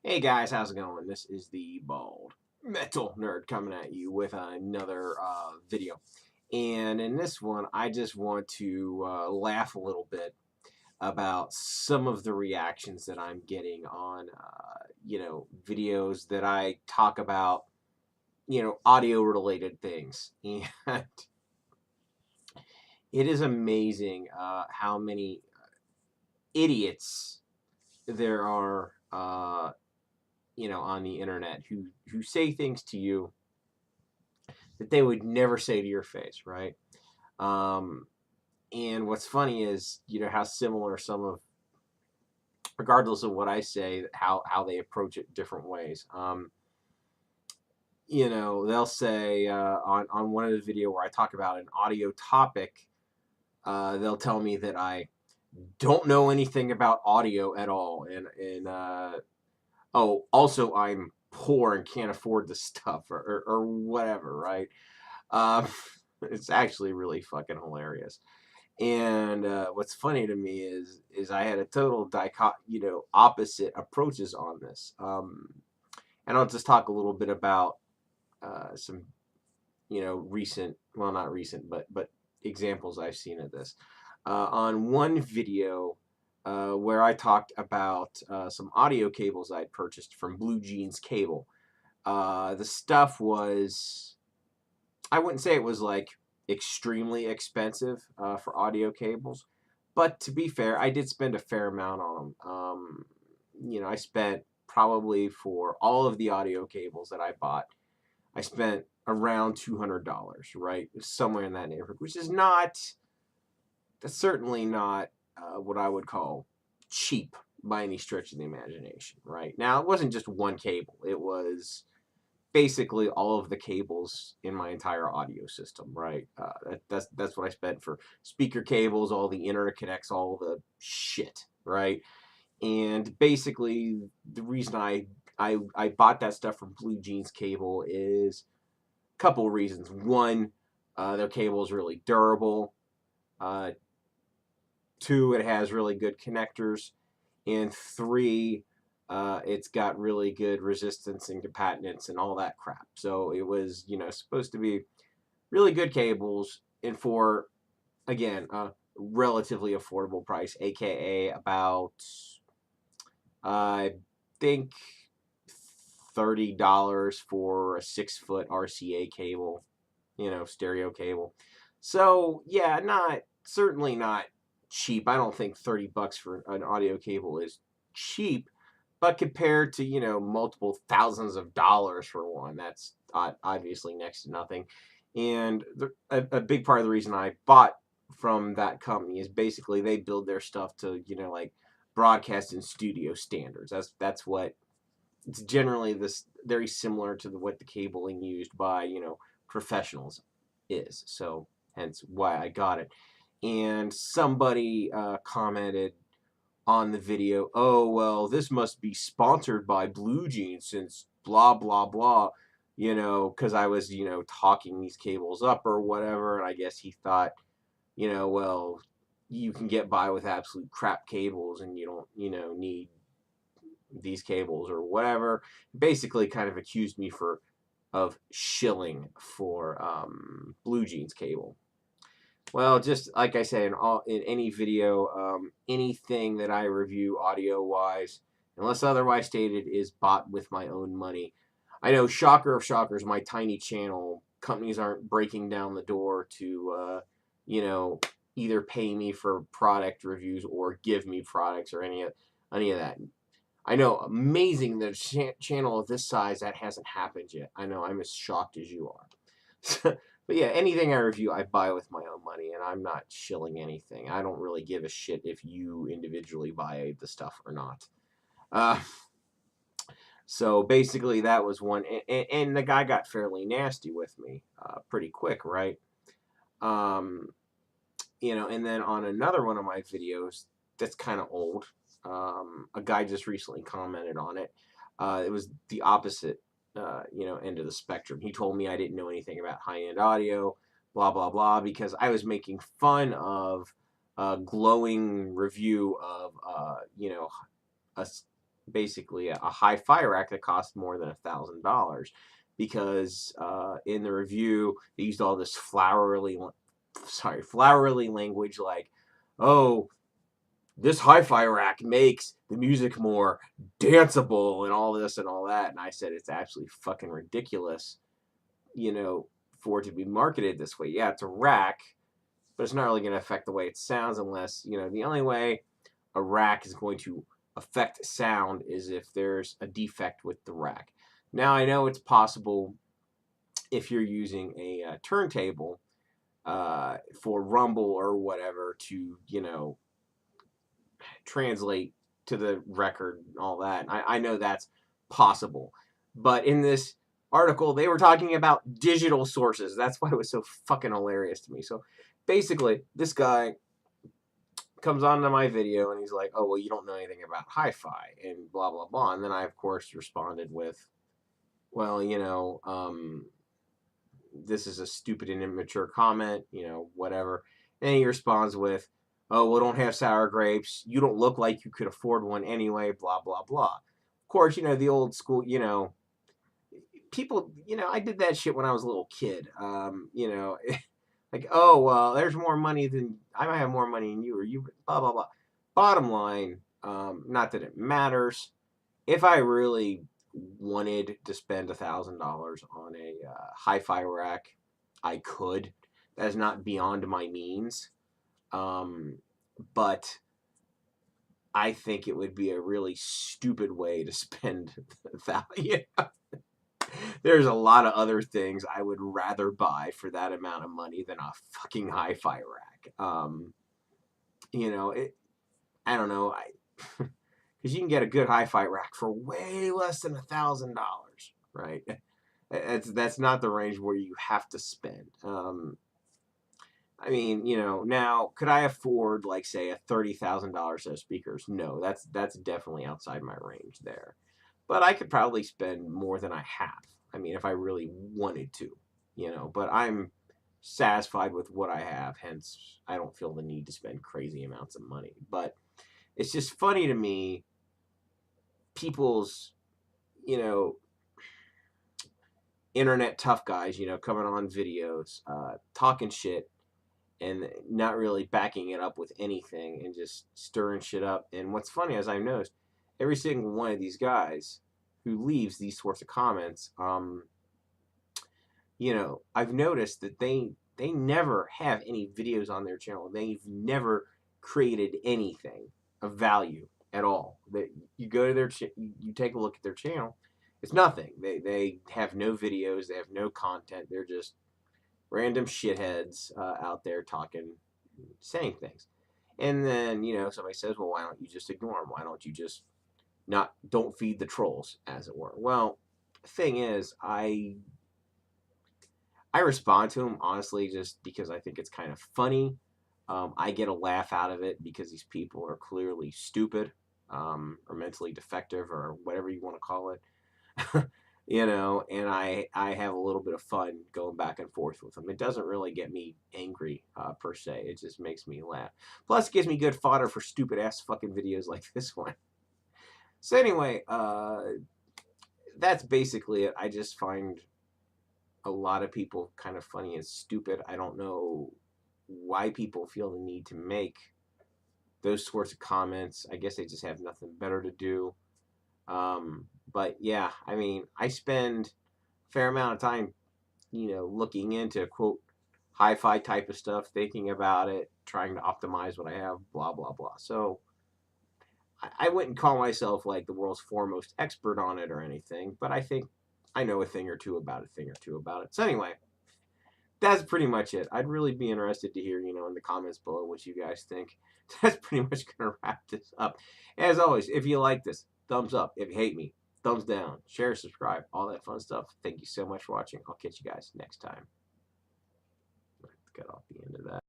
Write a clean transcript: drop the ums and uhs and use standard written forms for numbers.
Hey guys, how's it going? This is the Bald Metal Nerd coming at you with another video. And in this one, I just want to laugh a little bit about some of the reactions that I'm getting on, videos that I talk about, audio related things. And it is amazing how many idiots there are, on the internet who say things to you that they would never say to your face, right? Um, and what's funny is, how similar some of, regardless of what I say, how they approach it different ways. They'll say on one of the video where I talk about an audio topic, they'll tell me that I don't know anything about audio at all, and oh, also I'm poor and can't afford the stuff or whatever, right? Um, it's actually really fucking hilarious. And what's funny to me is I had a total opposite approaches on this. And I'll just talk a little bit about some recent, well, not recent, but examples I've seen of this. On one video where I talked about some audio cables I'd purchased from Blue Jeans Cable. The stuff was, I wouldn't say it was like extremely expensive for audio cables, but to be fair, I did spend a fair amount on them. I spent probably for all of the audio cables that I bought, I spent around $200, right? Somewhere in that neighborhood, which is not, that's certainly not what I would call cheap by any stretch of the imagination, right? Now, it wasn't just one cable, it was basically all of the cables in my entire audio system, right? That's what I spent for speaker cables, all the interconnects, all the shit, right? And basically, the reason I bought that stuff from Blue Jeans Cable is a couple of reasons. One, their cable is really durable. Uh, Two, it has really good connectors, and three, it's got really good resistance and capacitance and all that crap. So it was, supposed to be really good cables, and for, again, a relatively affordable price, aka about, I think, $30 for a 6 foot RCA cable, stereo cable. So yeah, not certainly not cheap. I don't think $30 for an audio cable is cheap, but compared to multiple thousands of dollars for one, that's obviously next to nothing. And a big part of the reason I bought from that company is basically they build their stuff to like broadcast and studio standards. That's what it's generally this very similar to what the cabling used by professionals is. So hence why I got it. And somebody commented on the video, oh well, this must be sponsored by Blue Jeans since blah blah blah, because I was talking these cables up or whatever, and I guess he thought, well, you can get by with absolute crap cables and you don't need these cables or whatever. Basically kind of accused me of shilling for Blue Jeans Cable. Well, just like I said, in any video, anything that I review audio wise, unless otherwise stated, is bought with my own money. I know, shocker of shockers, my tiny channel, companies aren't breaking down the door to either pay me for product reviews or give me products or any of that. I know, amazing that a channel of this size that hasn't happened yet. I know, I'm as shocked as you are. But yeah, anything I review, I buy with my own money, and I'm not shilling anything. I don't really give a shit if you individually buy the stuff or not. Uh, so basically, that was one, and the guy got fairly nasty with me pretty quick, right? Um, and then on another one of my videos that's kind of old, a guy just recently commented on it. It was the opposite, end of the spectrum. He told me I didn't know anything about high-end audio, blah blah blah, because I was making fun of a glowing review of, a basically a hi-fi rack that costs more than $1,000 because in the review they used all this flowery language like, oh, this hi-fi rack makes the music more danceable and all this and all that. And I said it's actually fucking ridiculous, for it to be marketed this way. Yeah, it's a rack, but it's not really going to affect the way it sounds unless, the only way a rack is going to affect sound is if there's a defect with the rack. Now, I know it's possible if you're using a turntable for rumble or whatever to, translate to the record and all that. I know that's possible. But in this article, they were talking about digital sources. That's why it was so fucking hilarious to me. So basically, this guy comes onto my video and he's like, oh, well, you don't know anything about hi-fi and blah, blah, blah. And then I, of course, responded with, well, this is a stupid and immature comment, whatever. And he responds with, oh, well, don't have sour grapes. You don't look like you could afford one anyway, blah, blah, blah. Of course, the old school, people, I did that shit when I was a little kid. Like, oh, well, there's more money than, I might have more money than you, or you, blah, blah, blah. Bottom line, not that it matters. If I really wanted to spend $1,000 on a hi-fi rack, I could. That is not beyond my means. But I think it would be a really stupid way to spend $1,000. There's a lot of other things I would rather buy for that amount of money than a fucking hi-fi rack. I don't know. Because you can get a good hi-fi rack for way less than $1,000, right? That's not the range where you have to spend. I mean, now could I afford, like, say, a $30,000 set of speakers? No, that's definitely outside my range there. But I could probably spend more than I have. I mean, if I really wanted to, But I'm satisfied with what I have, hence I don't feel the need to spend crazy amounts of money. But it's just funny to me, people's, internet tough guys, coming on videos, talking shit and not really backing it up with anything and just stirring shit up. And what's funny, as I've noticed, every single one of these guys who leaves these sorts of comments, I've noticed that they never have any videos on their channel. They've never created anything of value at all. That you go to their you take a look at their channel, it's nothing. They have no videos. They have no content. They're just random shitheads out there talking, saying things. And then, somebody says, well, why don't you just ignore them? Why don't you just don't feed the trolls, as it were? Well, the thing is, I respond to them, honestly, just because I think it's kind of funny. I get a laugh out of it because these people are clearly stupid, or mentally defective, or whatever you want to call it. And I have a little bit of fun going back and forth with them. It doesn't really get me angry, per se. It just makes me laugh. Plus, it gives me good fodder for stupid ass fucking videos like this one. So anyway, that's basically it. I just find a lot of people kind of funny and stupid. I don't know why people feel the need to make those sorts of comments. I guess they just have nothing better to do. But yeah, I mean, I spend a fair amount of time, looking into, quote, hi-fi type of stuff, thinking about it, trying to optimize what I have, blah, blah, blah. So I wouldn't call myself like the world's foremost expert on it or anything, but I think I know a thing or two about it. So anyway, that's pretty much it. I'd really be interested to hear, in the comments below what you guys think. That's pretty much going to wrap this up. As always, if you like this, thumbs up. If you hate me, thumbs down. Share, subscribe, all that fun stuff. Thank you so much for watching. I'll catch you guys next time. Cut off the end of that.